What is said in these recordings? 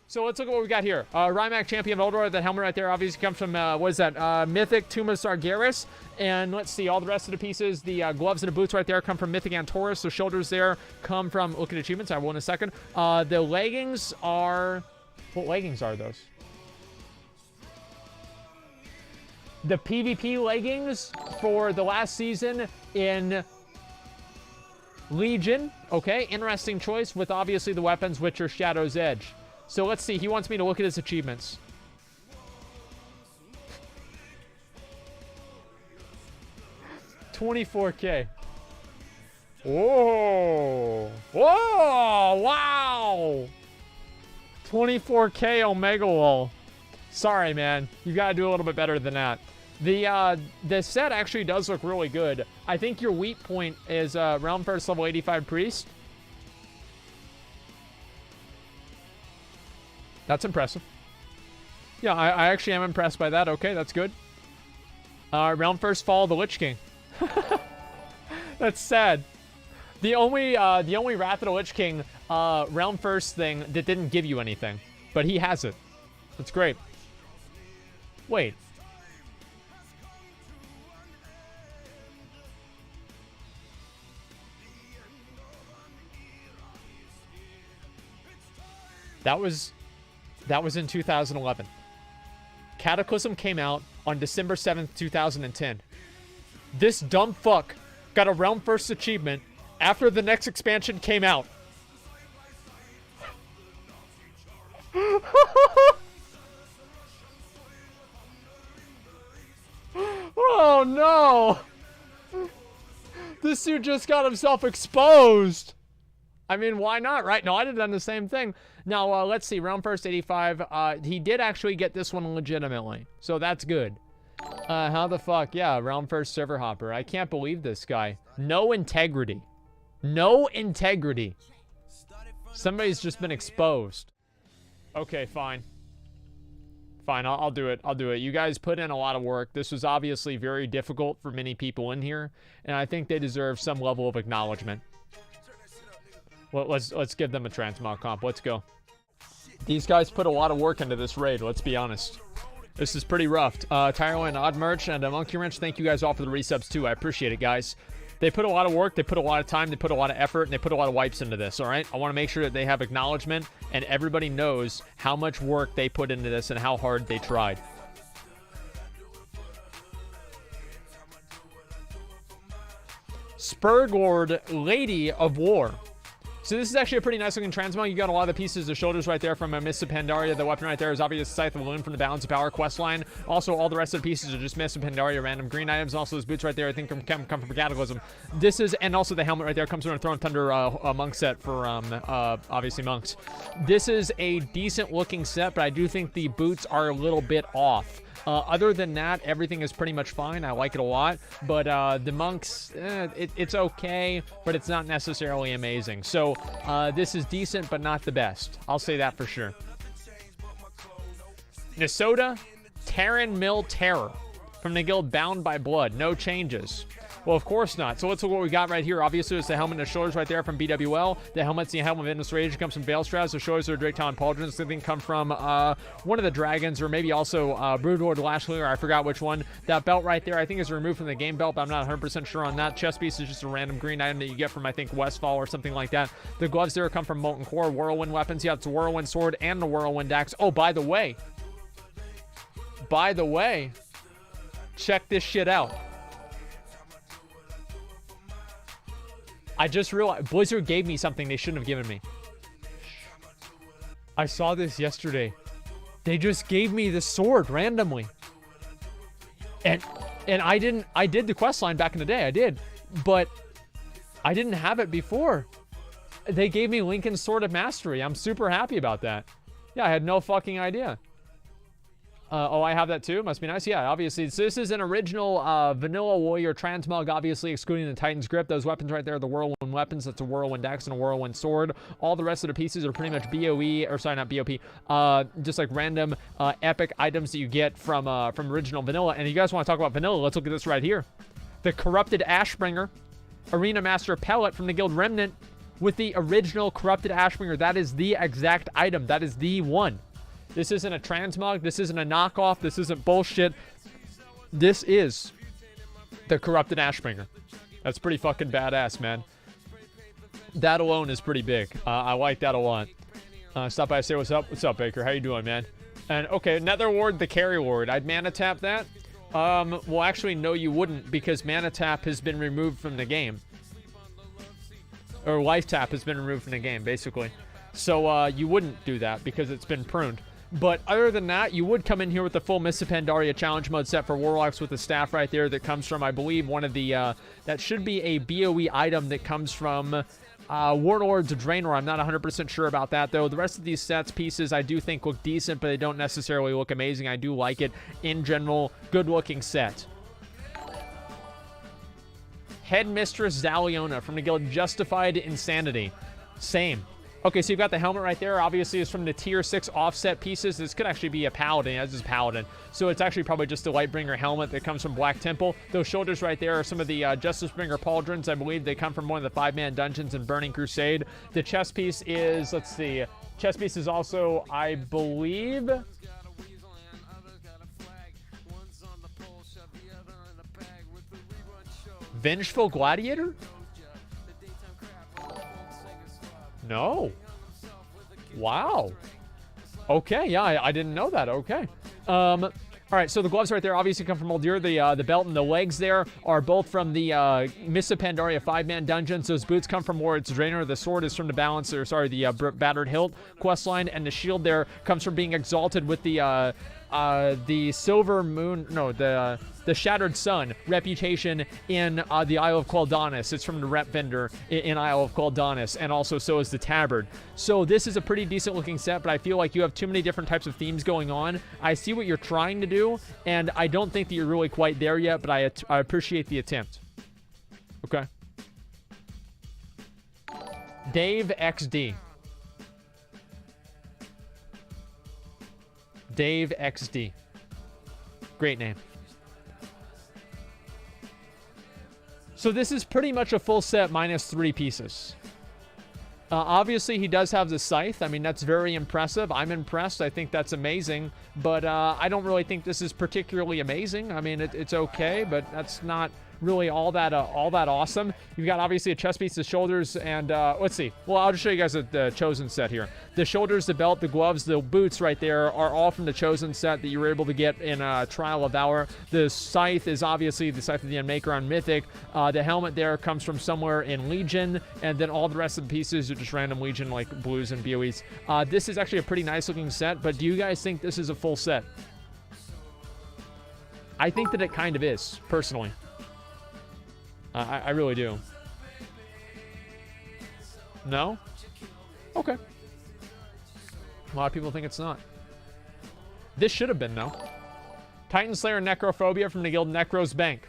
So let's look at what we got here. Rymac Champion of Eldor, that helmet right there obviously comes from, what is that? Mythic Tomb of Sargeras. And let's see, all the rest of the pieces, the gloves and the boots right there come from Mythic Antorus. The shoulders there come from, look at achievements, I will in a second. The leggings are, what leggings are those? The PvP leggings for the last season in Legion. Okay, interesting choice with obviously the weapons, which are Shadow's Edge. So let's see. He wants me to look at his achievements. $24K. Whoa. Whoa. Wow. 24K Omega Wall. Sorry, man. You got to do a little bit better than that. The set actually does look really good. I think your weak point is Realm First level 85 Priest. That's impressive. Yeah, I actually am impressed by that. Okay, that's good. Realm First Fall of the Lich King. That's sad. The only Wrath of the Lich King Realm First thing that didn't give you anything, but he has it. That's great. Wait. That was in 2011. Cataclysm came out on December 7th, 2010. This dumb fuck got a Realm First achievement after the next expansion came out. Oh no! This dude just got himself exposed. I mean, why not, right? No, I'd have done the same thing. Now, let's see. Realm First 85. He did actually get this one legitimately. So that's good. How the fuck? Yeah, Realm First Server Hopper. I can't believe this guy. No integrity. No integrity. Somebody's just been exposed. Okay, fine. Fine, I'll do it. I'll do it. You guys put in a lot of work. This was obviously very difficult for many people in here. And I think they deserve some level of acknowledgement. Well, let's give them a Transmog comp. Let's go. These guys put a lot of work into this raid, let's be honest. This is pretty rough. Tyro and Odd Merch and Monkey Wrench, thank you guys all for the resubs too. I appreciate it, guys. They put a lot of work, they put a lot of time, they put a lot of effort, and they put a lot of wipes into this, all right? I want to make sure that they have acknowledgement and everybody knows how much work they put into this and how hard they tried. Spurglord, Lady of War. So this is actually a pretty nice looking transmog. You got a lot of the pieces, the shoulders right there from Mists of Pandaria. The weapon right there is obviously Scythe of Loon from the Balance of Power quest line. Also, all the rest of the pieces are just Mists of Pandaria random green items. And also, those boots right there, I think, come from Cataclysm. This is, and also the helmet right there comes from a Throne Thunder monk set for, obviously, monks. This is a decent looking set, but I do think the boots are a little bit off. Other than that, everything is pretty much fine. I like it a lot. But the monks, it's okay, but it's not necessarily amazing. So this is decent, but not the best. I'll say that for sure. Nisota, Terran Mill Terror. From the guild Bound by Blood. No changes. Well, of course not. So let's look what we got right here. Obviously, it's the helmet and the shoulders right there from BWL. The helmet's the helmet of Endless Rage. It comes from Veilstrauss. The shoulders are Drake Talon Pauldrons. I think come from one of the dragons, or maybe also Broodlord Lashley, or I forgot which one. That belt right there, I think, is removed from the game belt, but I'm not 100% sure on that. Chest piece is just a random green item that you get from, I think, Westfall or something like that. The gloves there come from Molten Core. Whirlwind weapons. Yeah, it's a Whirlwind sword and the Whirlwind axe. Oh, by the way, check this shit out. I just realized Blizzard gave me something they shouldn't have given me. I saw this yesterday. They just gave me the sword randomly. And I did the quest line back in the day. I did. But I didn't have it before. They gave me Lincoln's Sword of Mastery. I'm super happy about that. Yeah, I had no fucking idea. Oh, I have that too? Must be nice. Yeah, obviously. So this is an original Vanilla Warrior Transmog, obviously excluding the Titan's Grip. Those weapons right there are the Whirlwind weapons. That's a Whirlwind axe and a Whirlwind sword. All the rest of the pieces are pretty much BOE, or sorry, not BOP. Just like random epic items that you get from original Vanilla. And if you guys want to talk about Vanilla, let's look at this right here. The Corrupted Ashbringer, Arena Master Pellet from the Guild Remnant. with the original Corrupted Ashbringer. That is the exact item. That is the one. This isn't a transmog. This isn't a knockoff. This isn't bullshit. This is the Corrupted Ashbringer. That's pretty fucking badass, man. That alone is pretty big. I like that a lot. Stop by and say what's up. What's up, Baker? How you doing, man? And, okay, Nether Ward, the carry ward. I'd mana tap that. Well, actually, no, you wouldn't, because mana tap has been removed from the game. Or life tap has been removed from the game, basically. So, you wouldn't do that, because it's been pruned. But other than that, you would come in here with the full Mists of Pandaria challenge mode set for Warlocks with the staff right there that comes from, I believe, one of the, that should be a BOE item that comes from Warlords of Draenor. I'm not 100% sure about that, though. The rest of these sets, pieces, I do think look decent, but they don't necessarily look amazing. I do like it. In general, good-looking set. Headmistress Zaliona from the guild Justified Insanity. Same. Okay, so you've got the helmet right there. Obviously, it's from the tier 6 offset pieces. This could actually be a paladin, as is paladin. So it's actually probably just a Lightbringer helmet that comes from Black Temple. Those shoulders right there are some of the Justicebringer pauldrons. I believe they come from one of the 5-man dungeons in Burning Crusade. The chest piece is, let's see, chest piece is also, I believe, Vengeful Gladiator? No. Wow. Okay, yeah, I didn't know that. Okay. All right, so the gloves right there obviously come from Uldir. The belt and the legs there are both from the Mists of Pandaria 5-man dungeons. Those boots come from Warlords of Draenor. The sword is from the Battered Hilt questline, and the shield there comes from being exalted with the Silver Moon, no, the Shattered Sun reputation in the Isle of Quel'Danis. It's from the rep vendor in Isle of Quel'Danis, and also so is the tabard. So this is a pretty decent looking set, but I feel like you have too many different types of themes going on. I see what you're trying to do, and I don't think that you're really quite there yet, but I appreciate the attempt. Okay. Dave XD. Dave XD. Great name. So this is pretty much a full set minus 3 pieces. Obviously, he does have the scythe. I mean, that's very impressive. I'm impressed. I think that's amazing. But I don't really think this is particularly amazing. I mean, it's okay, but that's not really all that awesome. You've got obviously a chest piece, the shoulders, and let's see. Well, I'll just show you guys the Chosen set here. The shoulders, the belt, the gloves, the boots right there are all from the Chosen set that you were able to get in Trial of Valor. The scythe is obviously the Scythe of the Unmaker on Mythic. The helmet there comes from somewhere in Legion, and then all the rest of the pieces are just random Legion like blues and BOEs. This is actually a pretty nice looking set, but do you guys think this is a full set? I think that it kind of is, personally. I really do. No? Okay. A lot of people think it's not. This should have been, no. Titan Slayer Necrophobia from the guild Necros Bank.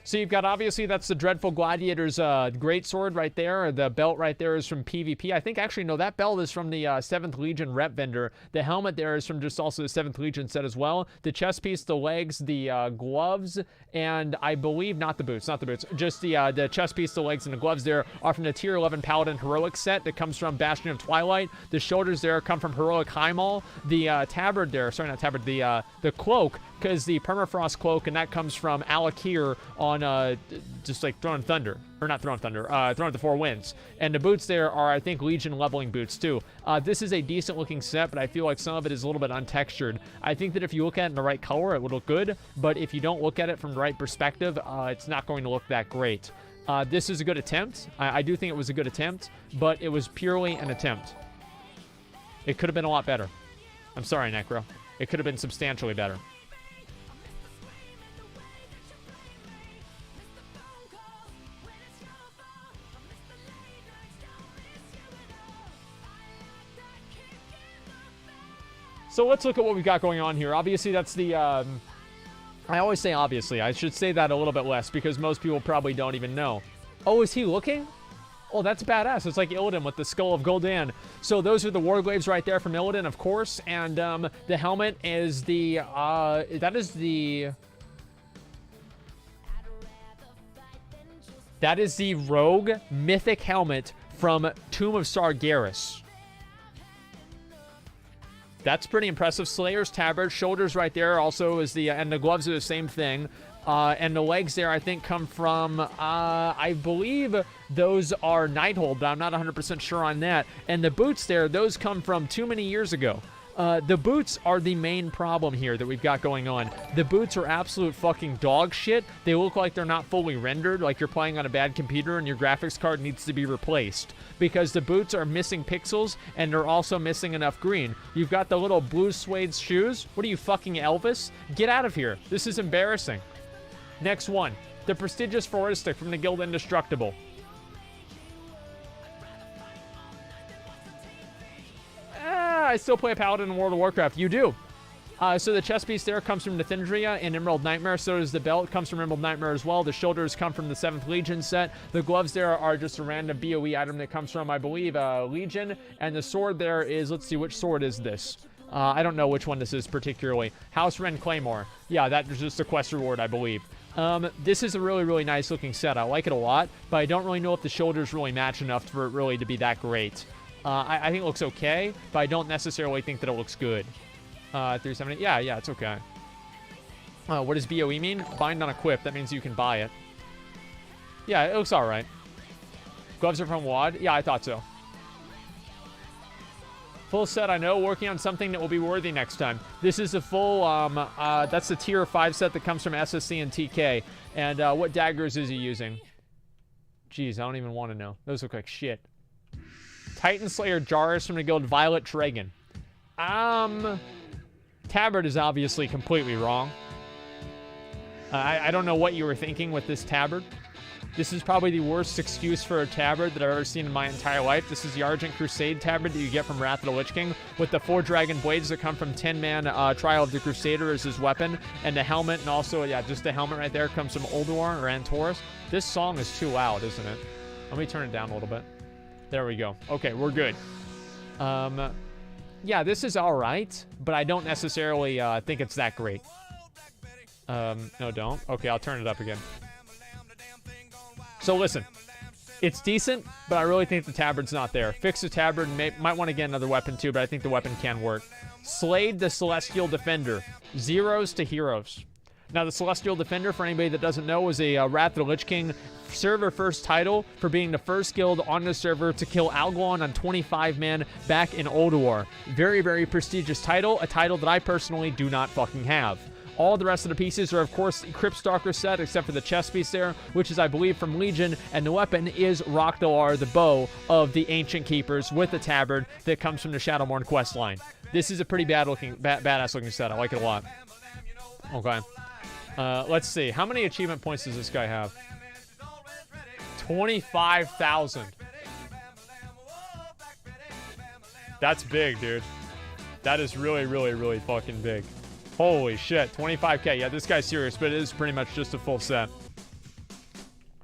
So you've got, obviously, that's the Dreadful Gladiator's greatsword right there. The belt right there is from PvP. I think, actually, no, that belt is from the 7th Legion rep vendor. The helmet there is from just also the 7th Legion set as well. The chest piece, the legs, the gloves, and I believe, not the boots, just the chest piece, the legs, and the gloves there are from the Tier 11 Paladin Heroic set that comes from Bastion of Twilight. The shoulders there come from Heroic Highmaul. The tabard there, sorry, not tabard, the cloak, because the Permafrost cloak, and that comes from Alakir on just like Throne of Thunder, or not Throne of Thunder, Throne of the Four Winds. And the boots there are, I think, Legion leveling boots too. This is a decent looking set, but I feel like some of it is a little bit untextured. I think that if you look at it in the right color, it would look good, but if you don't look at it from the right perspective, it's not going to look that great. This is a good attempt. I do think it was a good attempt, but it was purely an attempt. It could have been a lot better. I'm sorry, Necro. It could have been substantially better. So let's look at what we've got going on here. Obviously, that's the, I always say obviously. I should say that a little bit less because most people probably don't even know. Oh, is he looking? Oh, that's badass. It's like Illidan with the Skull of Gul'dan. So those are the Warglaives right there from Illidan, of course. And the helmet is the, that is the Rogue Mythic helmet from Tomb of Sargeras. That's pretty impressive. Slayer's tabard, shoulders right there also is the, and the gloves are the same thing. And the legs there, I think, come from, I believe those are Nighthold, but I'm not 100% sure on that. And the boots there, those come from too many years ago. The boots are the main problem here that we've got going on. The boots are absolute fucking dog shit. They look like they're not fully rendered, like you're playing on a bad computer and your graphics card needs to be replaced. Because the boots are missing pixels and they're also missing enough green. You've got the little blue suede shoes. What are you, fucking Elvis? Get out of here. This is embarrassing. Next one, the prestigious Foristic from the Guild Indestructible. I still play a Paladin in World of Warcraft. You do. So the chest piece there comes from Nathindria and Emerald Nightmare. So does the belt. Comes from Emerald Nightmare as well. The shoulders come from the 7th Legion set. The gloves there are just a random BOE item that comes from, I believe, Legion. And the sword there is, let's see, which sword is this? I don't know which one this is particularly. House Wren Claymore. Yeah, that was just a quest reward, I believe. This is a really, really nice looking set. I like it a lot, but I don't really know if the shoulders really match enough for it really to be that great. I think it looks okay, but I don't necessarily think that it looks good. 370, yeah, it's okay. What does BOE mean? Bind on equip, that means you can buy it. Yeah, it looks alright. Gloves are from WAD? Yeah, I thought so. Full set, I know, working on something that will be worthy next time. This is a full, that's the tier 5 set that comes from SSC and TK. And what daggers is he using? Jeez, I don't even want to know. Those look like shit. Titan Slayer Jarus from the guild Violet Tragan. Tabard is obviously completely wrong. I don't know what you were thinking with this tabard. This is probably the worst excuse for a tabard that I've ever seen in my entire life. This is the Argent Crusade tabard that you get from Wrath of the Lich King with the 4 dragon blades that come from 10-man Trial of the Crusader as his weapon. And the helmet, and also, yeah, just the helmet right there comes from Ulduar or Antorus. This song is too loud, isn't it? Let me turn it down a little bit. There we go. Okay, we're good. Yeah, this is all right, but I don't necessarily think it's that great. No, don't. Okay, I'll turn it up again. So listen, it's decent, but I really think the tabard's not there. Fix the tabard, might want to get another weapon too, but I think the weapon can work. Slade the Celestial Defender. Zeros to heroes. Now, the Celestial Defender, for anybody that doesn't know, was a Wrath of the Lich King server first title for being the first guild on the server to kill Algalon on 25-man back in Ulduar. Very, very prestigious title, a title that I personally do not fucking have. All the rest of the pieces are, of course, the Cryptstalker set, except for the chest piece there, which is, I believe, from Legion, and the weapon is Rokdalar, the bow of the Ancient Keepers, with the tabard that comes from the Shadowmourne questline. This is a pretty badass-looking set. I like it a lot. Okay. Let's see. How many achievement points does this guy have? 25,000. That's big, dude. That is really, really, really fucking big. Holy shit, 25k. Yeah, this guy's serious, but it is pretty much just a full set.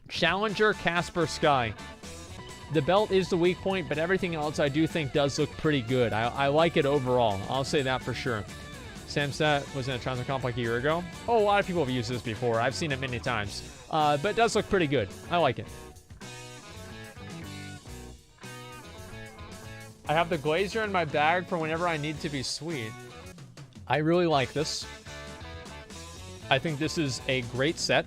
Challenger Casper Sky. The belt is the weak point, but everything else I do think does look pretty good. I like it overall. I'll say that for sure. Samsat was in a Transmog comp like a year ago. Oh, a lot of people have used this before. I've seen it many times. But it does look pretty good. I like it. I have the Glazier in my bag for whenever I need to be sweet. I really like this. I think this is a great set.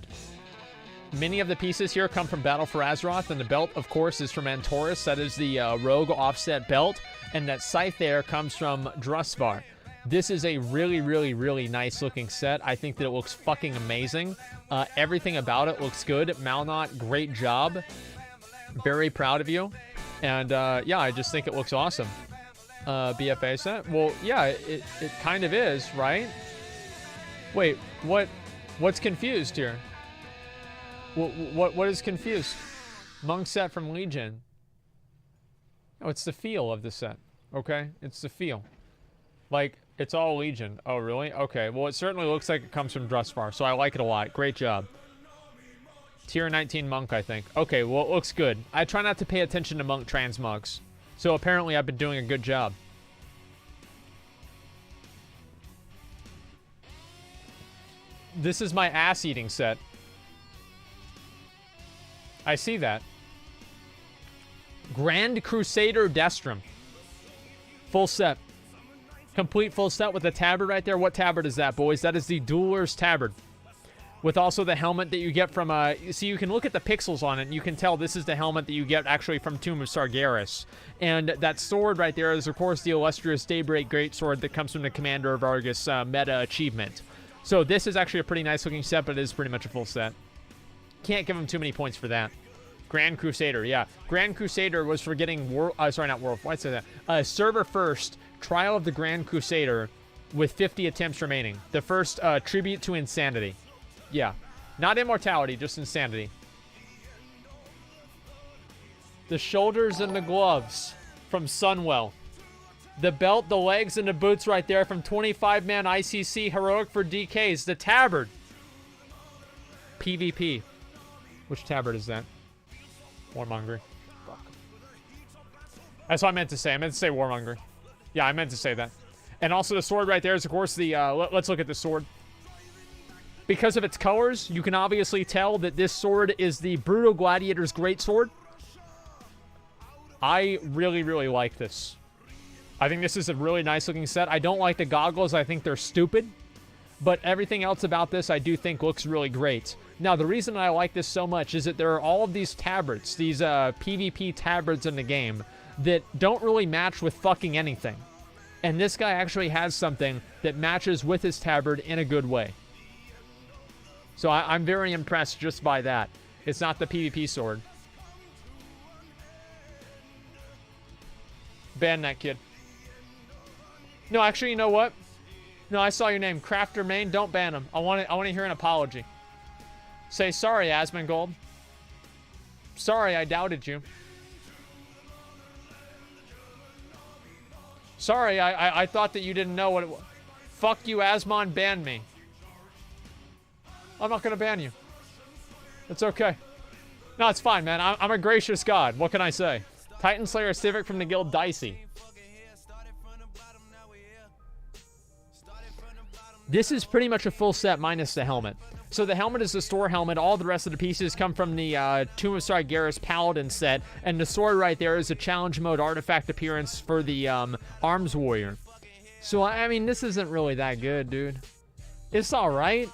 Many of the pieces here come from Battle for Azeroth, and the belt, of course, is from Antorus. That is the rogue offset belt, and that scythe there comes from Drusvar. This is a really, really, really nice looking set. I think that it looks fucking amazing. Everything about it looks good. Malnot, great job. Very proud of you. And yeah, I just think it looks awesome. BFA set? Well, yeah, it kind of is, right? Wait, what's confused here? What is confused? Monk set from Legion. Oh, it's the feel of the set. Okay, it's the feel. Like, it's all Legion. Oh, really? Okay, well, it certainly looks like it comes from Drusvar, so I like it a lot. Great job. Tier 19 Monk, I think. Okay, well, it looks good. I try not to pay attention to Monk transmogs. So apparently I've been doing a good job. This is my ass-eating set. I see that. Grand Crusader Destrum. Full set. Complete full set with the tabard right there. What tabard is that, boys? That is the Dueler's tabard. With also the helmet that you get from, see, you can look at the pixels on it, and you can tell this is the helmet that you get actually from Tomb of Sargeras. And that sword right there is, of course, the illustrious Daybreak Greatsword that comes from the Commander of Argus meta achievement. So this is actually a pretty nice-looking set, but it is pretty much a full set. Can't give him too many points for that. Grand Crusader, yeah. Grand Crusader was for getting, sorry, not World, why'd I say that? Server first, Trial of the Grand Crusader with 50 attempts remaining. The first tribute to insanity. Yeah, not immortality, just insanity. The shoulders and the gloves from Sunwell. The belt, the legs, and the boots right there from 25-man ICC Heroic for DKs. The tabard. PvP. Which tabard is that? Warmonger. Fuck. That's what I meant to say. I meant to say Warmonger. Yeah, I meant to say that. And also the sword right there is, of course, the... let's look at the sword. Because of its colors, you can obviously tell that this sword is the Brutal Gladiator's Greatsword. I really, really like this. I think this is a really nice-looking set. I don't like the goggles. I think they're stupid. But everything else about this I do think looks really great. Now, the reason I like this so much is that there are all of these tabards, these PvP tabards in the game, that don't really match with fucking anything. And this guy actually has something that matches with his tabard in a good way. So I'm very impressed just by that. It's not the PvP sword. Ban that kid. No, actually, you know what? No, I saw your name. Crafter Main, don't ban him. I want to hear an apology. Say sorry, Asmongold. Sorry, I doubted you. Sorry, I thought that you didn't know what it was. Fuck you, Asmon, ban me. I'm not going to ban you. It's okay. No, it's fine, man. I'm a gracious god. What can I say? Titan Slayer Civic from the guild Dicey. This is pretty much a full set minus the helmet. So the helmet is the store helmet. All the rest of the pieces come from the Tomb of Sargeras Paladin set. And the sword right there is a challenge mode artifact appearance for the Arms Warrior. So, I mean, this isn't really that good, dude. It's alright.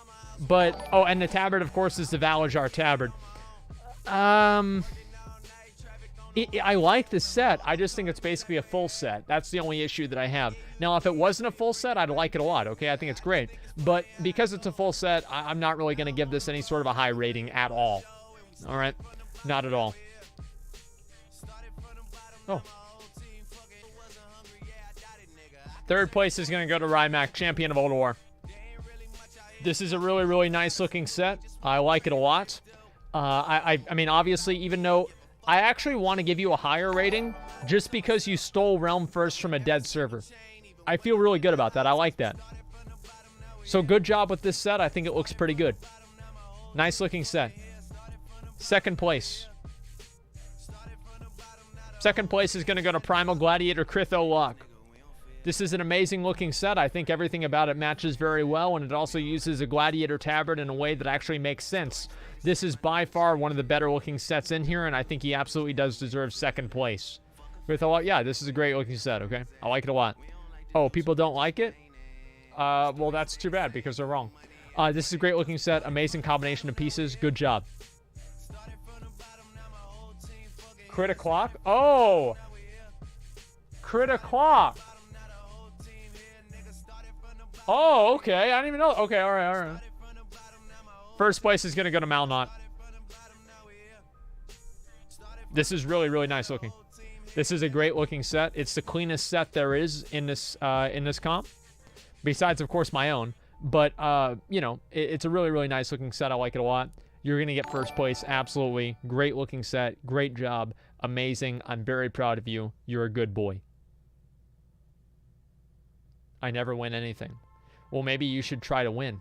But, oh, and the tabard, of course, is the Valajar tabard. I like this set. I just think it's basically a full set. That's the only issue that I have. Now, if it wasn't a full set, I'd like it a lot, okay? I think it's great. But because it's a full set, I'm not really going to give this any sort of a high rating at all. All right? Not at all. Oh. Third place is going to go to Rymac, Champion of Old War. This is a really, really nice looking set. I like it a lot. I mean, obviously, even though I actually want to give you a higher rating just because you stole Realm First from a dead server. I feel really good about that. I like that. So good job with this set. I think it looks pretty good. Nice looking set. Second place. Second place is going to go to Primal Gladiator Critho Lock. This is an amazing looking set. I think everything about it matches very well, and it also uses a Gladiator tabard in a way that actually makes sense. This is by far one of the better looking sets in here, and I think he absolutely does deserve second place. With a lot, yeah, this is a great looking set, okay? I like it a lot. Oh, people don't like it? Well, that's too bad because they're wrong. This is a great looking set. Amazing combination of pieces. Good job. Crit o'clock? Oh! Crit o'clock! Oh, okay. I didn't even know. Okay, all right, all right. First place is going to go to Malnot. This is really, really nice looking. This is a great looking set. It's the cleanest set there is in this comp. Besides, of course, my own. But, you know, it's a really, really nice looking set. I like it a lot. You're going to get first place. Absolutely. Great looking set. Great job. Amazing. I'm very proud of you. You're a good boy. I never win anything. Well, maybe you should try to win.